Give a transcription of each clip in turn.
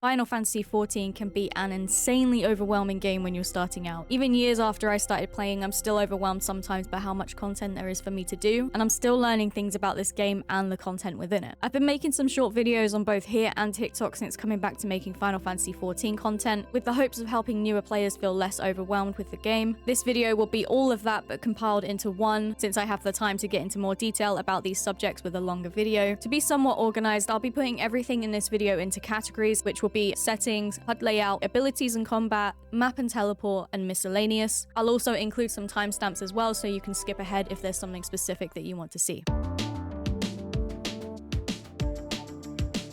Final Fantasy XIV can be an insanely overwhelming game when you're starting out. Even years after I started playing, I'm still overwhelmed sometimes by how much content there is for me to do, and I'm still learning things about this game and the content within it. I've been making some short videos on both here and TikTok since coming back to making Final Fantasy XIV content, with the hopes of helping newer players feel less overwhelmed with the game. This video will be all of that but compiled into one, since I have the time to get into more detail about these subjects with a longer video. To be somewhat organized, I'll be putting everything in this video into categories, which will be settings, HUD layout, abilities and combat, map and teleport, and miscellaneous. I'll also include some timestamps as well, so you can skip ahead if there's something specific that you want to see.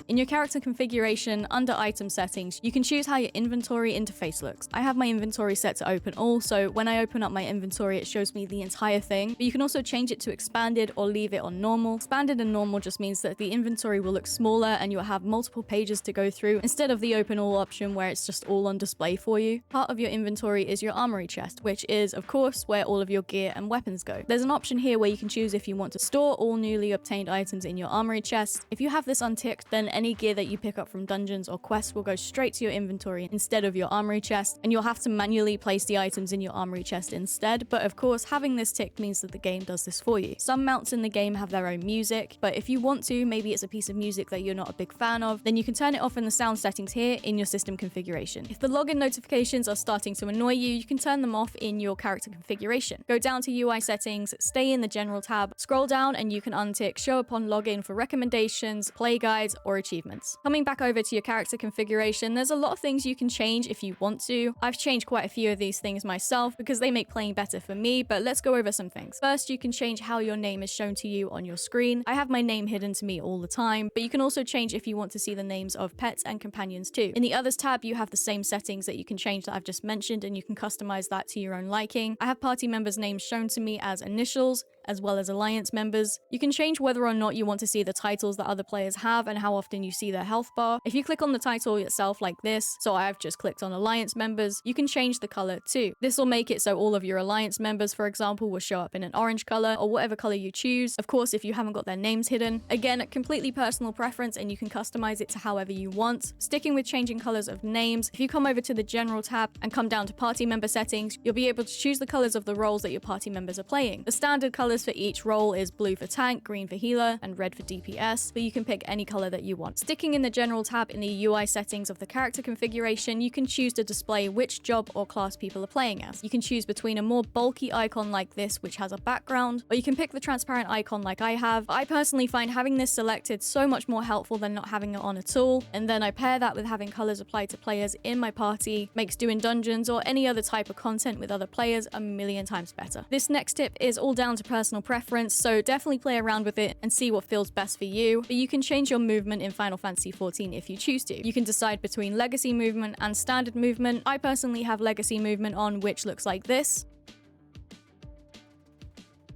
In your character configuration, under item settings, you can choose how your inventory interface looks. I have my inventory set to open all, so when I open up my inventory, it shows me the entire thing, but you can also change it to expanded or leave it on normal. Expanded and normal just means that the inventory will look smaller and you'll have multiple pages to go through instead of the open all option where it's just all on display for you. Part of your inventory is your Armoury Chest, which is, of course, where all of your gear and weapons go. There's an option here where you can choose if you want to store all newly obtained items in your Armoury Chest. If you have this unticked, then any gear that you pick up from dungeons or quests will go straight to your inventory instead of your Armoury Chest, and you'll have to manually place the items in your Armoury Chest instead. But of course, having this ticked means that the game does this for you. Some mounts in the game have their own music, but if you want to, maybe it's a piece of music that you're not a big fan of, then you can turn it off in the sound settings here in your system configuration. If the login notifications are starting to annoy you, you can turn them off in your character configuration. Go down to UI settings, stay in the general tab, scroll down, and you can untick show upon login for recommendations, play guides, or achievements. Coming back over to your character configuration, there's a lot of things you can change if you want to. I've changed quite a few of these things myself because they make playing better for me, but let's go over some things. First, you can change how your name is shown to you on your screen. I have my name hidden to me all the time, but you can also change if you want to see the names of pets and companions too. In the others tab, you have the same settings that you can change that I've just mentioned, and you can customize that to your own liking. I have party members' names shown to me as initials, as well as alliance members. You can change whether or not you want to see the titles that other players have and how often you see their health bar. If you click on the title itself like this, so I've just clicked on alliance members, you can change the color too. This will make it so all of your alliance members, for example, will show up in an orange color or whatever color you choose. Of course, if you haven't got their names hidden. Again, completely personal preference, and you can customize it to however you want. Sticking with changing colors of names, if you come over to the general tab and come down to party member settings, you'll be able to choose the colors of the roles that your party members are playing. The standard colors for each role is blue for tank, green for healer, and red for DPS, but you can pick any color that you want. Sticking in the general tab in the UI settings of the character configuration, you can choose to display which job or class people are playing as. You can choose between a more bulky icon like this, which has a background, or you can pick the transparent icon like I have. I personally find having this selected so much more helpful than not having it on at all, and then I pair that with having colors applied to players in my party, makes doing dungeons or any other type of content with other players a million times better. This next tip is all down to personal preference, so definitely play around with it and see what feels best for you, but you can change your movement in Final Fantasy XIV if you choose to. You can decide between legacy movement and standard movement. I personally have legacy movement on, which looks like this,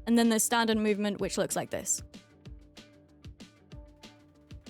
and then there's standard movement, which looks like this.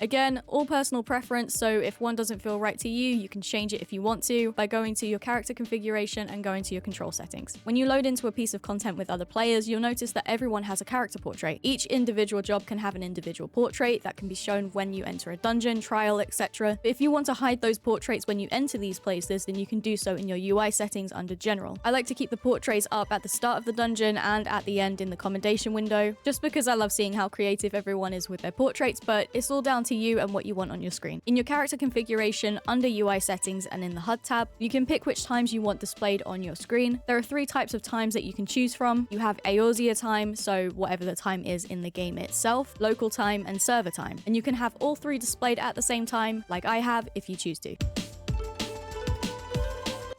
Again, all personal preference, so if one doesn't feel right to you, you can change it if you want to by going to your character configuration and going to your control settings. When you load into a piece of content with other players, you'll notice that everyone has a character portrait. Each individual job can have an individual portrait that can be shown when you enter a dungeon, trial, etc. But if you want to hide those portraits when you enter these places, then you can do so in your UI settings under General. I like to keep the portraits up at the start of the dungeon and at the end in the commendation window, just because I love seeing how creative everyone is with their portraits, but it's all down to you and what you want on your screen. In your character configuration, under UI settings and in the HUD tab, you can pick which times you want displayed on your screen. There are 3 types of times that you can choose from. You have Eorzea time, so whatever the time is in the game itself, local time, and server time. And you can have all 3 displayed at the same time, like I have, if you choose to.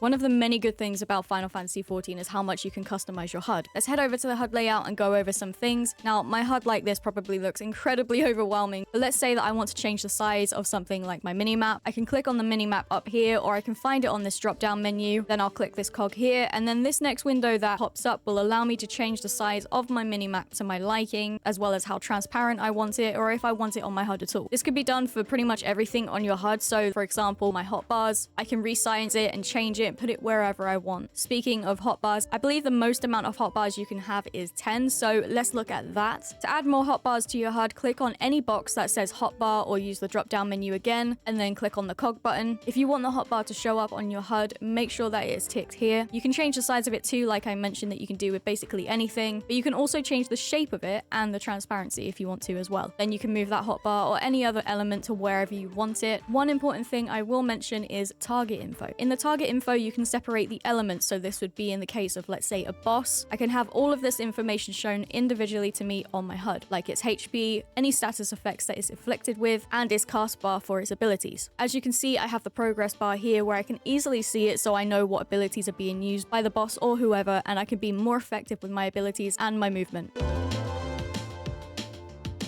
One of the many good things about Final Fantasy XIV is how much you can customize your HUD. Let's head over to the HUD layout and go over some things. Now, my HUD like this probably looks incredibly overwhelming, but let's say that I want to change the size of something like my minimap. I can click on the minimap up here, or I can find it on this drop-down menu. Then I'll click this cog here, and then this next window that pops up will allow me to change the size of my minimap to my liking, as well as how transparent I want it, or if I want it on my HUD at all. This could be done for pretty much everything on your HUD. So for example, my hotbars, I can resize it and change it and put it wherever I want. Speaking of hotbars, I believe the most amount of hotbars you can have is 10, so let's look at that. To add more hotbars to your HUD, click on any box that says hotbar or use the drop down menu again, and then click on the cog button. If you want the hotbar to show up on your HUD, make sure that it is ticked here. You can change the size of it too, like I mentioned that you can do with basically anything, but you can also change the shape of it and the transparency if you want to as well. Then you can move that hotbar or any other element to wherever you want it. One important thing I will mention is target info. In the target info, you can separate the elements, so this would be in the case of, let's say, a boss. I can have all of this information shown individually to me on my HUD, like its HP, any status effects that it's afflicted with, and its cast bar for its abilities. As you can see, I have the progress bar here where I can easily see it, so I know what abilities are being used by the boss or whoever, and I can be more effective with my abilities and my movement.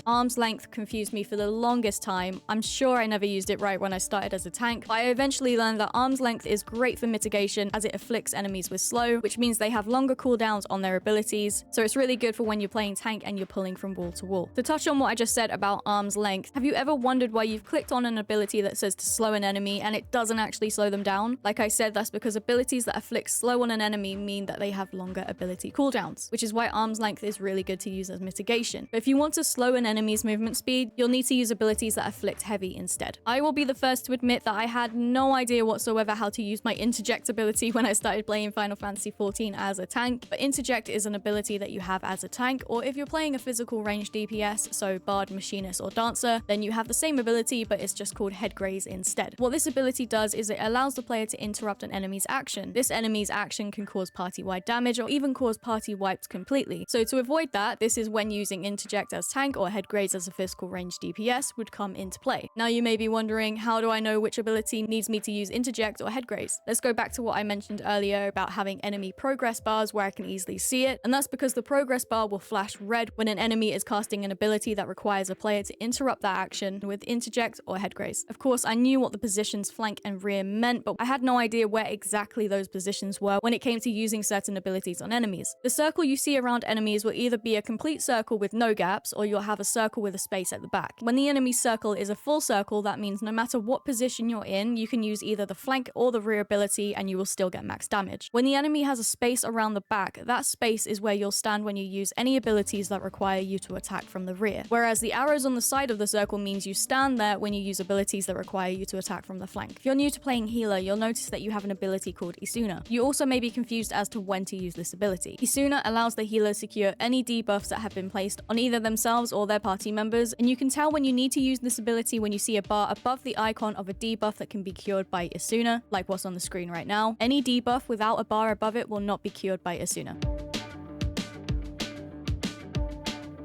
Arm's length confused me for the longest time. I'm sure I never used it right when I started as a tank, but I eventually learned that arm's length is great for mitigation as it afflicts enemies with slow, which means they have longer cooldowns on their abilities, so it's really good for when you're playing tank and you're pulling from wall to wall. To touch on what I just said about arm's length, have you ever wondered why you've clicked on an ability that says to slow an enemy and it doesn't actually slow them down? Like I said, that's because abilities that afflict slow on an enemy mean that they have longer ability cooldowns, which is why arm's length is really good to use as mitigation. But if you want to slow an enemy's movement speed, you'll need to use abilities that afflict heavy instead. I will be the first to admit that I had no idea whatsoever how to use my Interject ability when I started playing Final Fantasy XIV as a tank, but Interject is an ability that you have as a tank, or if you're playing a physical range DPS, so Bard, Machinist, or Dancer, then you have the same ability, but it's just called Head Graze instead. What this ability does is it allows the player to interrupt an enemy's action. This enemy's action can cause party-wide damage or even cause party wiped completely. So to avoid that, this is when using Interject as tank or Head Graze as a physical range DPS would come into play. Now you may be wondering, how do I know which ability needs me to use Interject or Head Graze? Let's go back to what I mentioned earlier about having enemy progress bars where I can easily see it, and that's because the progress bar will flash red when an enemy is casting an ability that requires a player to interrupt that action with Interject or Head Graze. Of course, I knew what the positions flank and rear meant, but I had no idea where exactly those positions were when it came to using certain abilities on enemies. The circle you see around enemies will either be a complete circle with no gaps, or you'll have a circle with a space at the back. When the enemy circle is a full circle, that means no matter what position you're in, you can use either the flank or the rear ability and you will still get max damage. When the enemy has a space around the back, that space is where you'll stand when you use any abilities that require you to attack from the rear. Whereas the arrows on the side of the circle means you stand there when you use abilities that require you to attack from the flank. If you're new to playing healer, you'll notice that you have an ability called Esuna. You also may be confused as to when to use this ability. Esuna allows the healer to cure any debuffs that have been placed on either themselves or their party members, and you can tell when you need to use this ability when you see a bar above the icon of a debuff that can be cured by Esuna, like what's on the screen right now. Any debuff without a bar above it will not be cured by Esuna.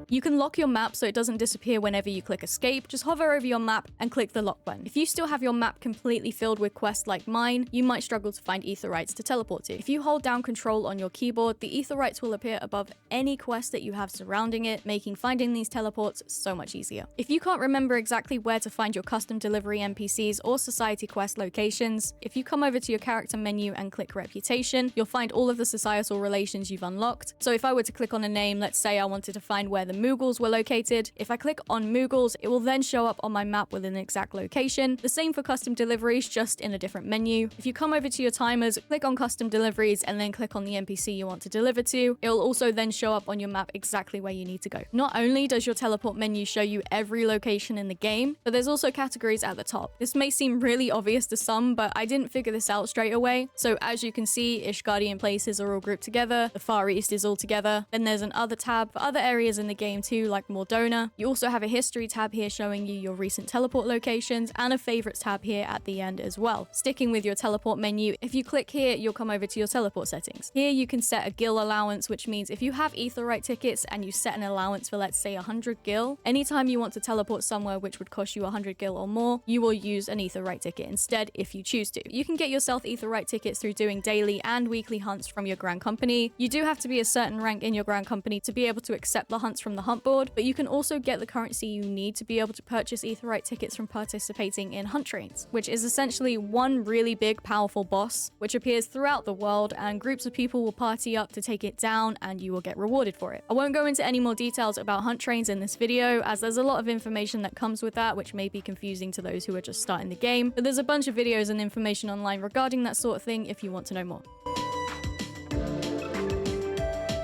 You can lock your map so it doesn't disappear whenever you click escape. Just hover over your map and click the lock button. If you still have your map completely filled with quests like mine, you might struggle to find Aetherytes to teleport to. If you hold down control on your keyboard, the Aetherytes will appear above any quest that you have surrounding it, making finding these teleports so much easier. If you can't remember exactly where to find your custom delivery NPCs or society quest locations, if you come over to your character menu and click reputation, you'll find all of the societal relations you've unlocked. So if I were to click on a name, let's say I wanted to find where the Moogles were located. If I click on Moogles, it will then show up on my map with an exact location. The same for custom deliveries, just in a different menu. If you come over to your timers, click on custom deliveries, and then click on the NPC you want to deliver to, it will also then show up on your map exactly where you need to go. Not only does your teleport menu show you every location in the game, but there's also categories at the top. This may seem really obvious to some, but I didn't figure this out straight away. So as you can see, Ishgardian places are all grouped together, the Far East is all together, then there's an other tab for other areas in the game too, like Mordona. You also have a history tab here showing you your recent teleport locations, and a favorites tab here at the end as well. Sticking with your teleport menu, if you click here, you'll come over to your teleport settings. Here you can set a gil allowance, which means if you have Aetheryte tickets and you set an allowance for, let's say, 100 gil, anytime you want to teleport somewhere which would cost you 100 gil or more, you will use an Aetheryte ticket instead if you choose to. You can get yourself Aetheryte tickets through doing daily and weekly hunts from your Grand Company. You do have to be a certain rank in your Grand Company to be able to accept the hunts from the hunt board, but you can also get the currency you need to be able to purchase Aetheryte tickets from participating in hunt trains, which is essentially one really big powerful boss which appears throughout the world, and groups of people will party up to take it down and you will get rewarded for it. I won't go into any more details about hunt trains in this video, as there's a lot of information that comes with that which may be confusing to those who are just starting the game, but there's a bunch of videos and information online regarding that sort of thing if you want to know more.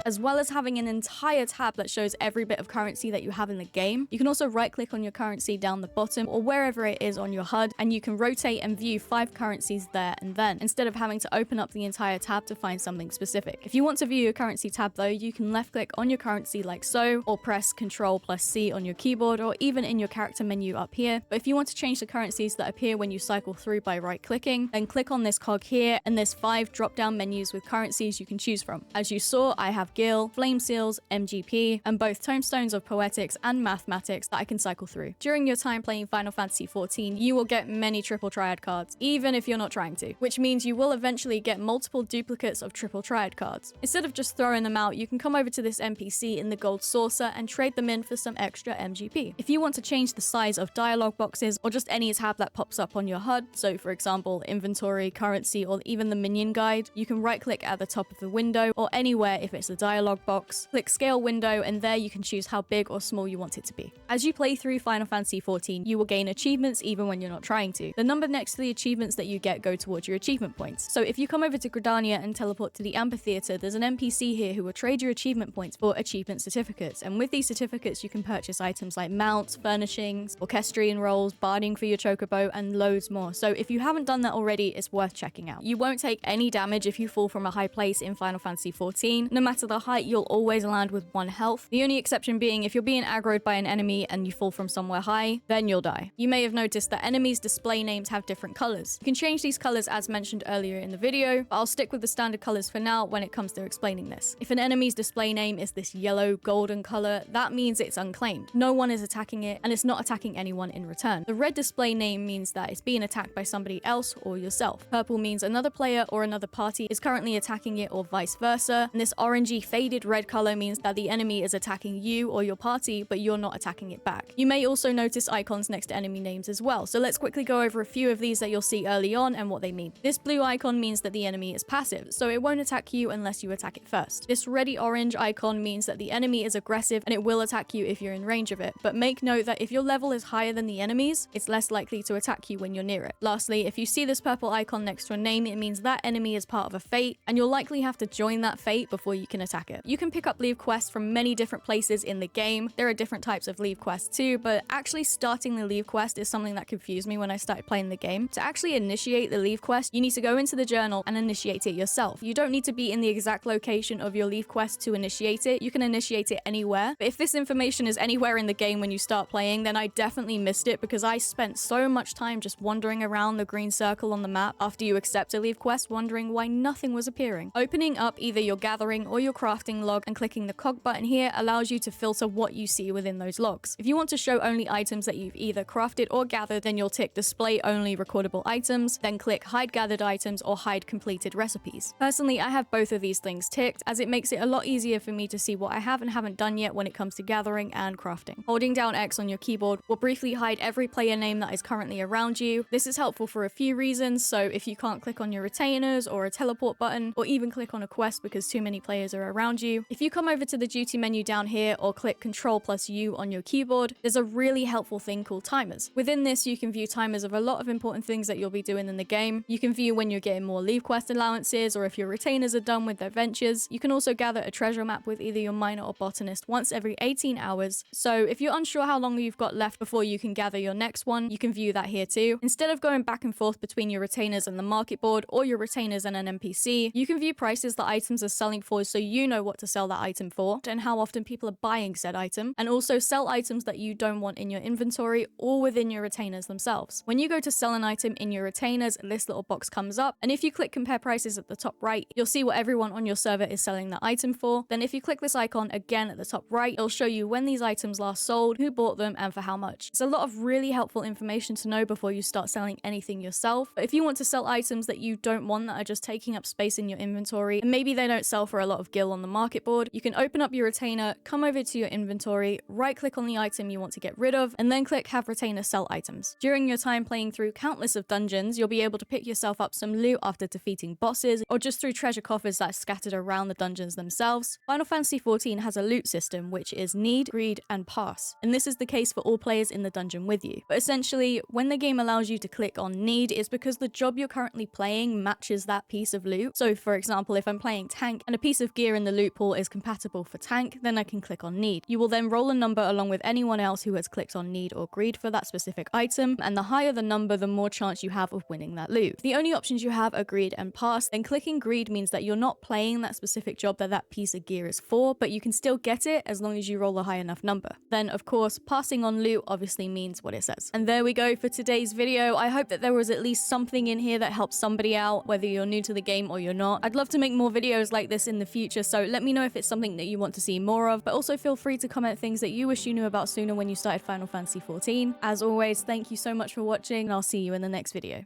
As well as having an entire tab that shows every bit of currency that you have in the game, you can also right-click on your currency down the bottom or wherever it is on your HUD, and you can rotate and view 5 currencies there and then, instead of having to open up the entire tab to find something specific. If you want to view your currency tab though, you can left-click on your currency like so, or press Ctrl+C on your keyboard, or even in your character menu up here. But if you want to change the currencies that appear when you cycle through by right-clicking, then click on this cog here, and there's 5 drop-down menus with currencies you can choose from. As you saw, I have Gil, Flame Seals, MGP, and both Tomestones of Poetics and Mathematics that I can cycle through. During your time playing Final Fantasy XIV, you will get many triple Triad cards, even if you're not trying to, which means you will eventually get multiple duplicates of triple Triad cards. Instead of just throwing them out, you can come over to this NPC in the Gold Saucer and trade them in for some extra MGP. If you want to change the size of dialogue boxes, or just any tab that pops up on your HUD, so for example, inventory, currency, or even the minion guide, you can right-click at the top of the window, or anywhere if it's a dialogue box, click scale window, and there you can choose how big or small you want it to be. As you play through Final Fantasy XIV, you will gain achievements even when you're not trying to. The number next to the achievements that you get go towards your achievement points. So if you come over to Gridania and teleport to the amphitheater, there's an NPC here who will trade your achievement points for achievement certificates, and with these certificates you can purchase items like mounts, furnishings, orchestrion rolls, barding for your chocobo, and loads more. So if you haven't done that already, it's worth checking out. You won't take any damage if you fall from a high place in Final Fantasy XIV. No matter the height, you'll always land with 1 health. The only exception being if you're being aggroed by an enemy and you fall from somewhere high, then you'll die. You may have noticed that enemies' display names have different colors. You can change these colors as mentioned earlier in the video, but I'll stick with the standard colors for now when it comes to explaining this. If an enemy's display name is this yellow golden color, that means it's unclaimed. No one is attacking it, and it's not attacking anyone in return. The red display name means that it's being attacked by somebody else or yourself. Purple means another player or another party is currently attacking it, or vice versa, and this orangey faded red color means that the enemy is attacking you or your party, but you're not attacking it back. You may also notice icons next to enemy names as well, so let's quickly go over a few of these that you'll see early on and what they mean. This blue icon means that the enemy is passive, so it won't attack you unless you attack it first. This reddy orange icon means that the enemy is aggressive and it will attack you if you're in range of it, but make note that if your level is higher than the enemy's, it's less likely to attack you when you're near it. Lastly, if you see this purple icon next to a name, it means that enemy is part of a fate, and you'll likely have to join that fate before you can attack it. You can pick up Levequests from many different places in the game. There are different types of Levequests too, but actually starting the Levequest is something that confused me when I started playing the game. To actually initiate the Levequest, you need to go into the journal and initiate it yourself. You don't need to be in the exact location of your Levequest to initiate it. You can initiate it anywhere, but if this information is anywhere in the game when you start playing, then I definitely missed it, because I spent so much time just wandering around the green circle on the map after you accept a Levequest, wondering why nothing was appearing. Opening up either your gathering or your crafting log and clicking the cog button here allows you to filter what you see within those logs. If you want to show only items that you've either crafted or gathered, then you'll tick display only recordable items, then click hide gathered items or hide completed recipes. Personally, I have both of these things ticked, as it makes it a lot easier for me to see what I have and haven't done yet when it comes to gathering and crafting. Holding down X on your keyboard will briefly hide every player name that is currently around you. This is helpful for a few reasons, so if you can't click on your retainers or a teleport button, or even click on a quest because too many players are around you, if you come over to the duty menu down here or click Ctrl+U on your keyboard, there's a really helpful thing called timers. Within this, you can view timers of a lot of important things that you'll be doing in the game. You can view when you're getting more Levequest allowances, or if your retainers are done with their ventures. You can also gather a treasure map with either your miner or botanist once every 18 hours. So if you're unsure how long you've got left before you can gather your next one, you can view that here too. Instead of going back and forth between your retainers and the market board, or your retainers and an NPC, you can view prices that items are selling for, so you know what to sell that item for and how often people are buying said item, and also sell items that you don't want in your inventory or within your retainers themselves. When you go to sell an item in your retainers, this little box comes up, and if you click compare prices at the top right, you'll see what everyone on your server is selling that item for. Then if you click this icon again at the top right, it'll show you when these items last sold, who bought them, and for how much. It's a lot of really helpful information to know before you start selling anything yourself. But if you want to sell items that you don't want, that are just taking up space in your inventory, and maybe they don't sell for a lot of gil skill on the market board, you can open up your retainer, come over to your inventory, right click on the item you want to get rid of, and then click have retainer sell items. During your time playing through countless of dungeons, you'll be able to pick yourself up some loot after defeating bosses, or just through treasure coffers that are scattered around the dungeons themselves. Final Fantasy XIV has a loot system which is need, greed, and pass, and this is the case for all players in the dungeon with you. But essentially, when the game allows you to click on need, it's because the job you're currently playing matches that piece of loot. So for example, if I'm playing tank and a piece of gear in the loot pool is compatible for tank, then I can click on need. You will then roll a number along with anyone else who has clicked on need or greed for that specific item, and the higher the number, the more chance you have of winning that loot. The only options you have are greed and pass, and clicking greed means that you're not playing that specific job that piece of gear is for, but you can still get it as long as you roll a high enough number. Then of course, passing on loot obviously means what it says. And there we go for today's video. I hope that there was at least something in here that helps somebody out, whether you're new to the game or you're not. I'd love to make more videos like this in the future, so let me know if it's something that you want to see more of, but also feel free to comment things that you wish you knew about sooner when you started Final Fantasy XIV. As always, thank you so much for watching, and I'll see you in the next video.